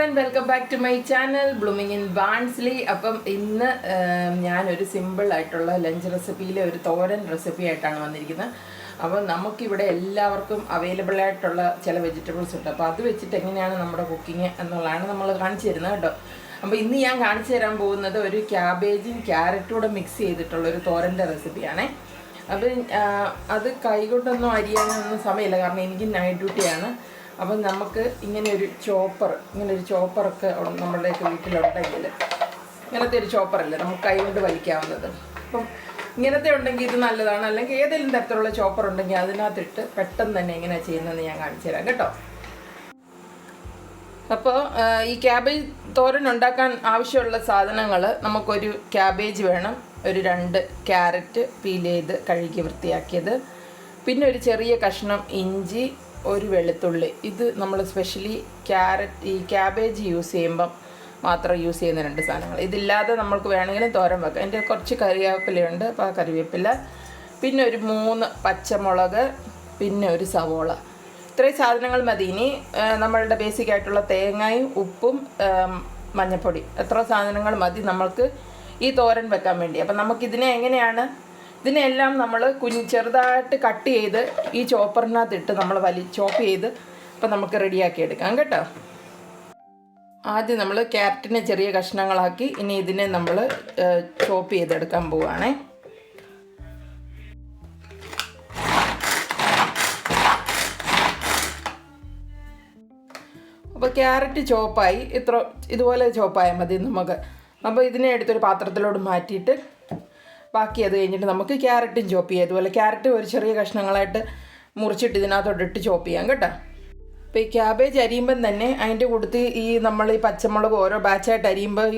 and welcome back to my channel Blooming in Barnsley. അപ്പം ഇന്ന് ഞാനൊരു സിമ്പിൾ ആയിട്ടുള്ള ലഞ്ച് റെസിപ്പിയിലെ ഒരു തോരൻ റെസിപ്പി ആയിട്ടാണ് വന്നിരിക്കുന്നത്. അപ്പോൾ നമുക്കിവിടെ എല്ലാവർക്കും അവൈലബിൾ ആയിട്ടുള്ള ചില വെജിറ്റബിൾസ് ഉണ്ട്. അപ്പോൾ അത് വെച്ചിട്ട് എങ്ങനെയാണ് നമ്മുടെ കുക്കിംഗ് എന്നുള്ളതാണ് നമ്മൾ കാണിച്ചു തരുന്നത് കേട്ടോ. അപ്പോൾ ഇന്ന് ഞാൻ കാണിച്ചു തരാൻ പോകുന്നത് ഒരു ക്യാബേജും ക്യാരറ്റും കൂടെ മിക്സ് ചെയ്തിട്ടുള്ള ഒരു തോരൻ്റെ റെസിപ്പിയാണേ. അപ്പം അത് കൈകൊണ്ടൊന്നും അരിയാനൊന്നും സമയമില്ല, കാരണം എനിക്ക് നൈറ്റ് ഡ്യൂട്ടിയാണ്. അപ്പം നമുക്ക് ഇങ്ങനെയൊരു ചോപ്പറൊക്കെ നമ്മളുടെയൊക്കെ വീട്ടിലുണ്ടെങ്കിൽ ഇങ്ങനത്തെ ഒരു ചോപ്പറല്ലേ നമുക്ക് കൈകൊണ്ട് വലിക്കാവുന്നത്. അപ്പം ഇങ്ങനത്തെ ഉണ്ടെങ്കിൽ ഇത് നല്ലതാണ്. അല്ലെങ്കിൽ ഏതെങ്കിലും തരത്തിലുള്ള ചോപ്പർ ഉണ്ടെങ്കിൽ അതിനകത്തിട്ട് പെട്ടെന്ന് തന്നെ എങ്ങനെയാണ് ചെയ്യുന്നതെന്ന് ഞാൻ കാണിച്ചു തരാം കേട്ടോ. അപ്പോൾ ഈ ക്യാബേജ് തോരൻ ഉണ്ടാക്കാൻ ആവശ്യമുള്ള സാധനങ്ങൾ, നമുക്കൊരു ക്യാബേജ് വേണം, ഒരു 2 ക്യാരറ്റ് പീൽ ചെയ്ത് കഴുകി വൃത്തിയാക്കിയത്, പിന്നെ ഒരു ചെറിയ കഷ്ണം ഇഞ്ചി, ഒരു വെളുത്തുള്ളി. ഇത് നമ്മൾ സ്പെഷ്യലി ഈ ക്യാബേജ് യൂസ് ചെയ്യുമ്പം മാത്രം യൂസ് ചെയ്യുന്ന 2 സാധനങ്ങൾ. ഇതില്ലാതെ നമ്മൾക്ക് വേണമെങ്കിലും തോരൻ വെക്കാം. എൻ്റെ കുറച്ച് കറിവേപ്പിലയുണ്ട്, അപ്പോൾ ആ കറിവേപ്പില, പിന്നെ ഒരു 3 പച്ചമുളക്, പിന്നെ ഒരു സവോള. ഇത്രയും സാധനങ്ങൾ മതി. ഇനി നമ്മളുടെ ബേസിക് ആയിട്ടുള്ള തേങ്ങയും ഉപ്പും മഞ്ഞൾപ്പൊടി, എത്ര സാധനങ്ങൾ മതി നമ്മൾക്ക് ഈ തോരൻ വെക്കാൻ വേണ്ടി. അപ്പം നമുക്കിതിനെ ഇതിനെല്ലാം നമ്മൾ ചെറുതായിട്ട് കട്ട് ചെയ്ത് ഈ ചോപ്പറിനകത്തിട്ട് നമ്മൾ ചോപ്പ് ചെയ്ത് അപ്പം നമുക്ക് റെഡിയാക്കി എടുക്കാം കേട്ടോ. ആദ്യം നമ്മൾ ക്യാരറ്റിനെ ചെറിയ കഷ്ണങ്ങളാക്കി ഇനി ഇതിനെ നമ്മൾ ചോപ്പ് ചെയ്തെടുക്കാൻ പോവുകയാണേ. അപ്പോൾ ക്യാരറ്റ് ചോപ്പായി, ഇതുപോലെ ചോപ്പായാൽ മതി നമുക്ക്. അപ്പോൾ ഇതിനെ എടുത്തൊരു പാത്രത്തിലോട്ട് മാറ്റിയിട്ട് ബാക്കി അത് കഴിഞ്ഞിട്ട് നമുക്ക് ക്യാരറ്റും ചോപ്പ് ചെയ്യാം. അതുപോലെ ക്യാരറ്റ് ഒരു ചെറിയ കഷ്ണങ്ങളായിട്ട് മുറിച്ചിട്ട് ഇതിനകത്തോട്ടിട്ട് ചോപ്പ് ചെയ്യാം കേട്ടോ. അപ്പോൾ ഈ ക്യാബേജ് അരിയുമ്പം തന്നെ അതിൻ്റെ കൂട്ടത്തിൽ നമ്മൾ ഈ പച്ചമുളക് ഓരോ ബാച്ചായിട്ട് അരിയുമ്പോൾ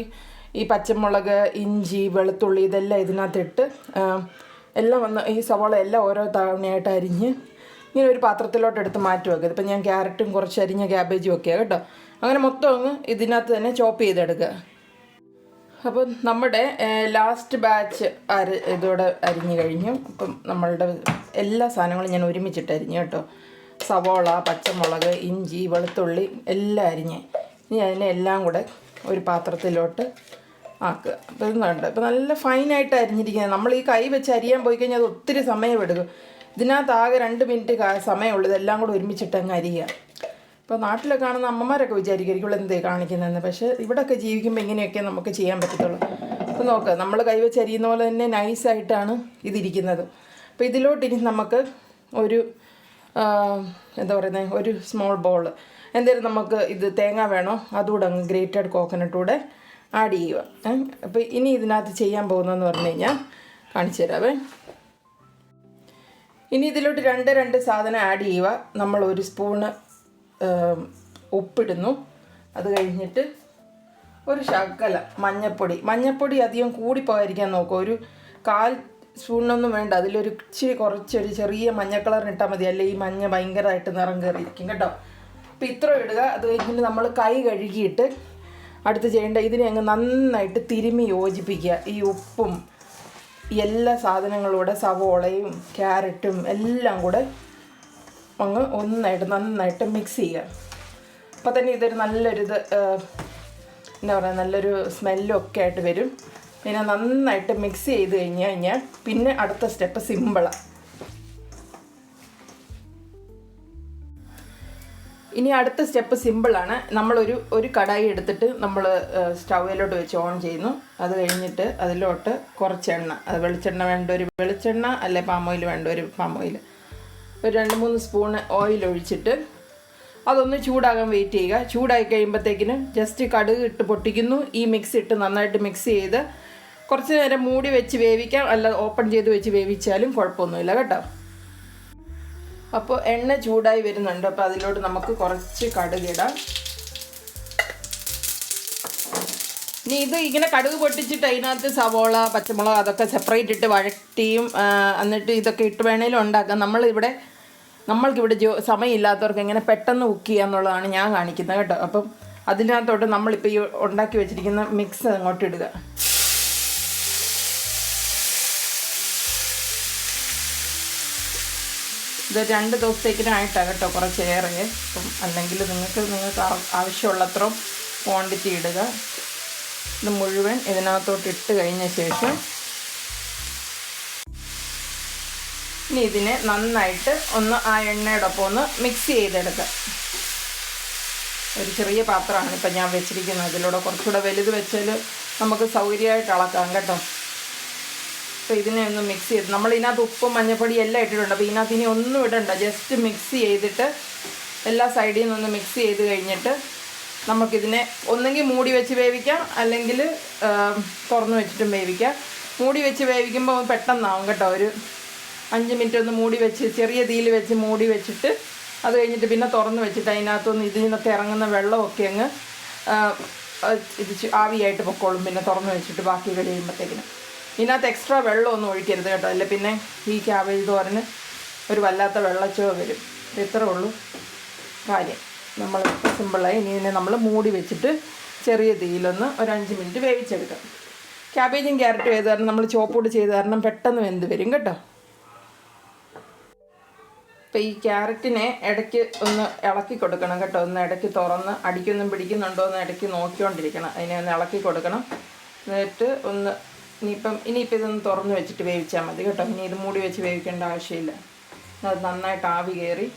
ഈ പച്ചമുളക്, ഇഞ്ചി, വെളുത്തുള്ളി ഇതെല്ലാം ഇതിനകത്തിട്ട് എല്ലാം ഈ സവാള എല്ലാം ഓരോ തവണയായിട്ട് അരിഞ്ഞ് ഇങ്ങനെ ഒരു പാത്രത്തിലോട്ട് എടുത്ത് മാറ്റി വെക്കുക. ഇപ്പം ഞാൻ ക്യാരറ്റും കുറച്ച് അരിഞ്ഞ ക്യാബേജും ഒക്കെയാണ് കേട്ടോ. അങ്ങനെ മൊത്തം അങ്ങ് ഇതിനകത്ത് തന്നെ ചോപ്പ് ചെയ്തെടുക്കുക. അപ്പം നമ്മുടെ ലാസ്റ്റ് ബാച്ച് ഇതോടെ അരിഞ്ഞു കഴിഞ്ഞു. അപ്പം നമ്മളുടെ എല്ലാ സാധനങ്ങളും ഞാൻ ഒരുമിച്ചിട്ട് അരിഞ്ഞു കേട്ടോ. സവോള, പച്ചമുളക്, ഇഞ്ചി, വെളുത്തുള്ളി എല്ലാം അരിഞ്ഞ് ഇനി അതിനെ എല്ലാം കൂടെ ഒരു പാത്രത്തിലോട്ട് ആക്കുക. അപ്പോൾ ഇതുണ്ട്. ഇപ്പോൾ നല്ല ഫൈനായിട്ട് അരിഞ്ഞിരിക്കുന്നത്. നമ്മൾ ഈ കൈ വെച്ച് അരിയാൻ പോയി കഴിഞ്ഞാൽ അത് ഒത്തിരി സമയമെടുക്കും. ഇതിനകത്ത് ആകെ 2 മിനിറ്റ് സമയമുള്ളൂ ഇതെല്ലാം കൂടെ ഒരുമിച്ചിട്ട് അങ്ങ് അരിയുക. ഇപ്പോൾ നാട്ടിലൊക്കെ കാണുന്ന അമ്മമാരൊക്കെ വിചാരിക്കും എന്തേ കാണിക്കുന്നതെന്ന്. പക്ഷേ ഇവിടെയൊക്കെ ജീവിക്കുമ്പോൾ ഇങ്ങനെയൊക്കെ നമുക്ക് ചെയ്യാൻ പറ്റത്തുള്ളൂ. അപ്പോൾ നോക്കുക, നമ്മൾ കൈവച്ച് അരിയുന്ന പോലെ തന്നെ നൈസായിട്ടാണ് ഇതിരിക്കുന്നത്. അപ്പോൾ ഇതിലോട്ടിനി നമുക്ക് ഒരു ഒരു സ്മോൾ ബോൾ എന്തായാലും നമുക്ക് ഇത് തേങ്ങ വേണോ അതുകൂടെ അങ്ങ് ഗ്രേറ്റഡ് കോക്കനട്ടൂടെ ആഡ് ചെയ്യുക. അപ്പോൾ ഇനി ഇതിനകത്ത് ചെയ്യാൻ പോകുന്നതെന്ന് പറഞ്ഞു കഴിഞ്ഞാൽ കാണിച്ചു തരാവേ. ഇനി ഇതിലോട്ട് 2 സാധനം ആഡ് ചെയ്യുക. നമ്മൾ 1 സ്പൂണ് ഉപ്പിടുന്നു. അത് കഴിഞ്ഞിട്ട് ഒരു ശകലം മഞ്ഞൾപ്പൊടി അധികം കൂടിപ്പോയിരിക്കാൻ നോക്കുക. ഒരു 1/4 സ്പൂണൊന്നും വേണ്ട, അതിലൊരു കുറച്ചൊരു ചെറിയ മഞ്ഞ കളറിനിട്ടാൽ മതി, അല്ലെ ഈ മഞ്ഞ ഭയങ്കരമായിട്ട് നിറം കയറിയിരിക്കും കേട്ടോ. അപ്പോൾ ഇത്ര ഇടുക. അത് കഴിഞ്ഞിട്ട് നമ്മൾ കൈ കഴുകിയിട്ട് അടുത്ത് ചെയ്യേണ്ട ഇതിനെ അങ്ങ് നന്നായിട്ട് തിരുമ്മി യോജിപ്പിക്കുക. ഈ ഉപ്പും എല്ലാ സാധനങ്ങളൂടെ സവോളയും ക്യാരറ്റും എല്ലാം കൂടെ അങ്ങ് നന്നായിട്ട് മിക്സ് ചെയ്യുക. അപ്പോൾ തന്നെ ഇതൊരു നല്ലൊരു സ്മെല്ലൊക്കെ ആയിട്ട് വരും. പിന്നെ നന്നായിട്ട് മിക്സ് ചെയ്ത് കഴിഞ്ഞാൽ പിന്നെ അടുത്ത സ്റ്റെപ്പ് സിമ്പിളാണ്. ഇനി അടുത്ത സ്റ്റെപ്പ് സിമ്പിളാണ്. നമ്മളൊരു കടായി എടുത്തിട്ട് നമ്മൾ സ്റ്റൗവിലോട്ട് വെച്ച് ഓൺ ചെയ്യുന്നു. അത് കഴിഞ്ഞിട്ട് അതിലോട്ട് കുറച്ച് എണ്ണ, അത് വെളിച്ചെണ്ണ വേണ്ട ഒരു വെളിച്ചെണ്ണ, അല്ലെ പാം ഓയിൽ വേണ്ട ഒരു പാം ഓയിൽ, ഒരു 2-3 സ്പൂണ് ഓയിൽ ഒഴിച്ചിട്ട് അതൊന്ന് ചൂടാകാൻ വെയിറ്റ് ചെയ്യുക. ചൂടായി കഴിയുമ്പോഴത്തേക്കിന് ജസ്റ്റ് കടുക് ഇട്ട് പൊട്ടിക്കുന്നു. ഈ മിക്സ് ഇട്ട് നന്നായിട്ട് മിക്സ് ചെയ്ത് കുറച്ച് നേരം മൂടി വെച്ച് വേവിക്കാം, അല്ല ഓപ്പൺ ചെയ്ത് വെച്ച് വേവിച്ചാലും കുഴപ്പമൊന്നുമില്ല കേട്ടോ. അപ്പോൾ എണ്ണ ചൂടായി വരുന്നുണ്ട്. അപ്പോൾ അതിലോട്ട് നമുക്ക് കുറച്ച് കടുകിടാം. ഇനി ഇത് ഇങ്ങനെ കടുക് പൊട്ടിച്ചിട്ട് അതിനകത്ത് സവോള, പച്ചമുളക് അതൊക്കെ സെപ്പറേറ്റ് ഇട്ട് വഴറ്റിയും എന്നിട്ട് ഇതൊക്കെ ഇട്ട് വേണേലും ഉണ്ടാക്കാം. നമ്മൾക്കിവിടെ സമയമില്ലാത്തവർക്ക് എങ്ങനെ പെട്ടെന്ന് കുക്ക് ചെയ്യാന്നുള്ളതാണ് ഞാൻ കാണിക്കുന്നത് കേട്ടോ. അപ്പം അതിനകത്തോട്ട് നമ്മളിപ്പോൾ ഈ ഉണ്ടാക്കി വെച്ചിരിക്കുന്ന മിക്സ് അങ്ങോട്ട് ഇടുക. ഇത് 2 ദിവസത്തേക്കിനായിട്ടാണ് കേട്ടോ, കുറച്ചേറെ. അപ്പം അല്ലെങ്കിൽ നിങ്ങൾക്ക് ആവശ്യമുള്ളത്രയും ക്വാണ്ടിറ്റി ഇടുക. ഇത് മുഴുവൻ ഇതിനകത്തോട്ട് ഇട്ട് കഴിഞ്ഞ ശേഷം ഇനി ഇതിനെ നന്നായിട്ട് ഒന്ന് ആ എണ്ണയോടൊപ്പം ഒന്ന് മിക്സ് ചെയ്തെടുക്കുക. ഒരു ചെറിയ പാത്രമാണ് ഇപ്പം ഞാൻ വെച്ചിരിക്കുന്നത്. ഇതിലൂടെ കുറച്ചുകൂടെ വലുത് വെച്ചാൽ നമുക്ക് സൗകര്യമായിട്ട് ഇളക്കാം കേട്ടോ. അപ്പോൾ ഇതിനെ ഒന്ന് മിക്സ് ചെയ്ത് നമ്മൾ ഇതിനകത്ത് ഉപ്പും മഞ്ഞൾപ്പൊടി എല്ലാം ഇട്ടിട്ടുണ്ട്. അപ്പോൾ ഇതിനകത്ത് ഇനി ഒന്നും ഇടണ്ട, ജസ്റ്റ് മിക്സ് ചെയ്തിട്ട് എല്ലാ സൈഡിൽ നിന്നൊന്ന് മിക്സ് ചെയ്ത് കഴിഞ്ഞിട്ട് നമുക്കിതിനെ ഒന്നെങ്കിൽ മൂടി വെച്ച് വേവിക്കാം, അല്ലെങ്കിൽ തുറന്ന് വെച്ചിട്ടും വേവിക്കാം. മൂടി വെച്ച് വേവിക്കുമ്പോൾ പെട്ടെന്നാവും കേട്ടോ. ഒരു 5 മിനിറ്റ് ഒന്ന് മൂടി വെച്ച് ചെറിയ തീയിൽ വെച്ച് മൂടി വെച്ചിട്ട് അത് കഴിഞ്ഞിട്ട് പിന്നെ തുറന്ന് വെച്ചിട്ട് അതിനകത്തൊന്ന് ഇതിൽ നിന്നൊക്കെ ഇറങ്ങുന്ന വെള്ളമൊക്കെ അങ്ങ് ഇത് ആവിയായിട്ട് പൊക്കോളും. പിന്നെ തുറന്ന് വെച്ചിട്ട് ബാക്കി കഴിയുമ്പോഴത്തേക്കിനും ഇതിനകത്ത് എക്സ്ട്രാ വെള്ളമൊന്നും ഒഴിക്കരുത് കേട്ടോ. അല്ല പിന്നെ ഈ ക്യാബേജ് തോരന് ഒരു വല്ലാത്ത വെള്ളച്ചോ വരും. ഇത്രേ ഉള്ളൂ കാര്യം. നമ്മൾ സിമ്പിളായി ഇനി ഇതിനെ നമ്മൾ മൂടി വെച്ചിട്ട് ചെറിയ തീയിലൊന്ന് ഒരു 5 മിനിറ്റ് വേവിച്ചെടുക്കാം. ക്യാബേജും ക്യാരറ്റും ചെയ്ത് കാരണം നമ്മൾ ചോപ്പൂട് ചെയ്ത് കാരണം പെട്ടെന്ന് വെന്ത് വരും കേട്ടോ. അപ്പോൾ ഈ ക്യാരറ്റിനെ ഇടയ്ക്ക് ഒന്ന് ഇളക്കി കൊടുക്കണം കേട്ടോ. ഒന്ന് ഇടയ്ക്ക് തുറന്ന് അടിക്കൊന്നും പിടിക്കുന്നുണ്ടോ എന്ന് ഇടയ്ക്ക് നോക്കിക്കൊണ്ടിരിക്കണം. അതിനെ ഒന്ന് ഇളക്കി കൊടുക്കണം. എന്നിട്ട് ഒന്ന് ഇനിയിപ്പോൾ ഇതൊന്ന് തുറന്ന് വെച്ചിട്ട് വേവിച്ചാൽ മതി കേട്ടോ. ഇനി ഇത് മൂടി വെച്ച് വേവിക്കേണ്ട ആവശ്യമില്ല. അത് നന്നായിട്ട് ആവി കയറി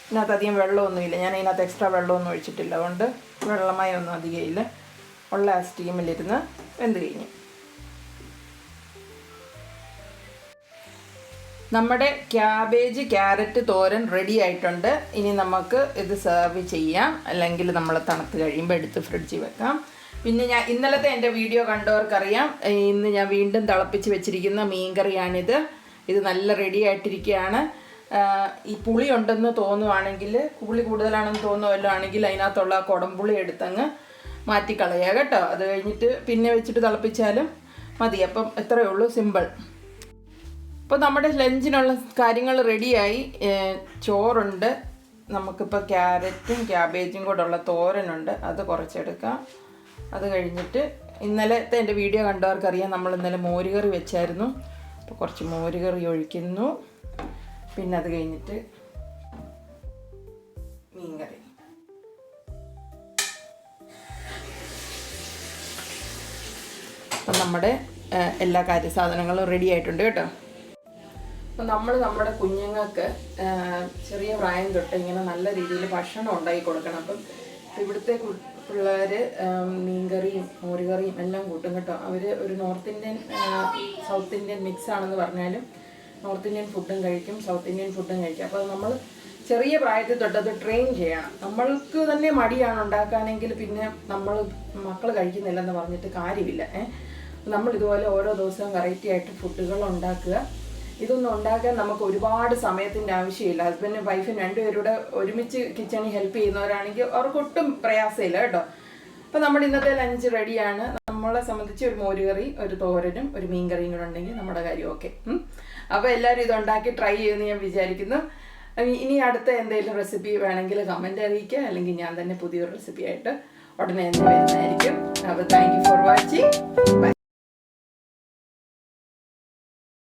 ഇതിനകത്ത് അധികം വെള്ളമൊന്നുമില്ല. ഞാൻ ഇതിനകത്ത് എക്സ്ട്രാ വെള്ളമൊന്നും ഒഴിച്ചിട്ടില്ല, അതുകൊണ്ട് വെള്ളമായി ഒന്നും അധികം ഇല്ല. ഉള്ള ആ സ്റ്റീമിലിരുന്ന് വെന്ത് കഴിഞ്ഞു. നമ്മുടെ ക്യാബേജ് ക്യാരറ്റ് തോരൻ റെഡി ആയിട്ടുണ്ട്. ഇനി നമുക്ക് ഇത് സെർവ് ചെയ്യാം, അല്ലെങ്കിൽ നമ്മൾ തണുത്ത് കഴിയുമ്പോൾ എടുത്ത് ഫ്രിഡ്ജിൽ വെക്കാം. പിന്നെ ഞാൻ ഇന്നലത്തെ എൻ്റെ വീഡിയോ കണ്ടവർക്കറിയാം, ഇന്ന് ഞാൻ വീണ്ടും തിളപ്പിച്ച് വെച്ചിരിക്കുന്ന മീൻകറിയാണിത്. ഇത് നല്ല റെഡി ആയിട്ടിരിക്കുകയാണ്. ഈ പുളി ഉണ്ടെന്ന് തോന്നുവാണെങ്കിൽ, പുളി കൂടുതലാണെന്ന് തോന്നുമല്ലോ ആണെങ്കിൽ അതിനകത്തുള്ള കുടംപുളി എടുത്തങ്ങ് മാറ്റിക്കളയുക കേട്ടോ. അത് കഴിഞ്ഞിട്ട് പിന്നെ വെച്ചിട്ട് തിളപ്പിച്ചാലും മതി. അപ്പം ഇത്രയേ ഉള്ളൂ, സിമ്പിൾ. അപ്പോൾ നമ്മുടെ ലഞ്ചിനുള്ള കാര്യങ്ങൾ റെഡിയായി. ചോറുണ്ട്, നമുക്കിപ്പോൾ ക്യാരറ്റും ക്യാബേജും കൂടെ ഉള്ള തോരനുണ്ട്, അത് കുറച്ചെടുക്കാം. അത് കഴിഞ്ഞിട്ട് ഇന്നലത്തെ എൻ്റെ വീഡിയോ കണ്ടവർക്കറിയാം, നമ്മൾ ഇന്നലെ മോരുകറി വെച്ചായിരുന്നു. അപ്പോൾ കുറച്ച് മോരുകറി ഒഴിക്കുന്നു. പിന്നെ അത് കഴിഞ്ഞിട്ട് മീൻകറി. അപ്പം നമ്മുടെ എല്ലാ കാര്യസാധനങ്ങളും റെഡി ആയിട്ടുണ്ട് കേട്ടോ. അപ്പം നമ്മൾ നമ്മുടെ കുഞ്ഞുങ്ങൾക്ക് ചെറിയ പ്രായം തൊട്ട് ഇങ്ങനെ നല്ല രീതിയിൽ ഭക്ഷണം ഉണ്ടാക്കി കൊടുക്കണം. അപ്പം ഇവിടുത്തെ പിള്ളേർ മീൻകറിയും മോരുകറിയും എല്ലാം കൂട്ടും കേട്ടോ. അവർ ഒരു north Indian south Indian mix ആണെന്ന് പറഞ്ഞാലും നോർത്ത് ഇന്ത്യൻ ഫുഡും കഴിക്കും, സൗത്ത് ഇന്ത്യൻ ഫുഡും കഴിക്കും. അപ്പോൾ നമ്മൾ ചെറിയ പ്രായത്തിൽ തൊട്ടത് ട്രെയിൻ ചെയ്യണം. നമ്മൾക്ക് തന്നെ മടിയാണ് ഉണ്ടാക്കാനെങ്കിൽ പിന്നെ നമ്മൾ മക്കൾ കഴിക്കുന്നില്ലെന്ന് പറഞ്ഞിട്ട് കാര്യമില്ല. നമ്മൾ ഇതുപോലെ ഓരോ ദിവസവും വെറൈറ്റി ആയിട്ട് ഫുഡുകൾ ഉണ്ടാക്കുക. ഇതൊന്നും ഉണ്ടാക്കാൻ നമുക്ക് ഒരുപാട് സമയത്തിൻ്റെ ആവശ്യമില്ല. ഹസ്ബൻഡും വൈഫും രണ്ടുപേരുടെ ഒരുമിച്ച് കിച്ചണിൽ ഹെൽപ്പ് ചെയ്യുന്നവരാണെങ്കിൽ അവർക്ക് ഒട്ടും പ്രയാസമില്ല കേട്ടോ. അപ്പോൾ നമ്മുടെ ഇന്നത്തെ ലഞ്ച് റെഡിയാണ്. നമ്മളെ സംബന്ധിച്ച് ഒരു മോരുകറി, ഒരു തോരനും ഒരു മീൻകറിയും കൂടെ ഉണ്ടെങ്കിൽ നമ്മുടെ കാര്യം ഓക്കെ. അപ്പോൾ എല്ലാവരും ഇതുണ്ടാക്കി ട്രൈ ചെയ്യുമെന്ന് ഞാൻ വിചാരിക്കുന്നു. ഇനി അടുത്ത എന്തെങ്കിലും റെസിപ്പി വേണമെങ്കിൽ കമൻറ്റ് അറിയിക്കുക, അല്ലെങ്കിൽ ഞാൻ തന്നെ പുതിയൊരു റെസിപ്പി ആയിട്ട് ഉടനെ തന്നെ വരുന്നതായിരിക്കും. അപ്പോൾ thank you for watching. By.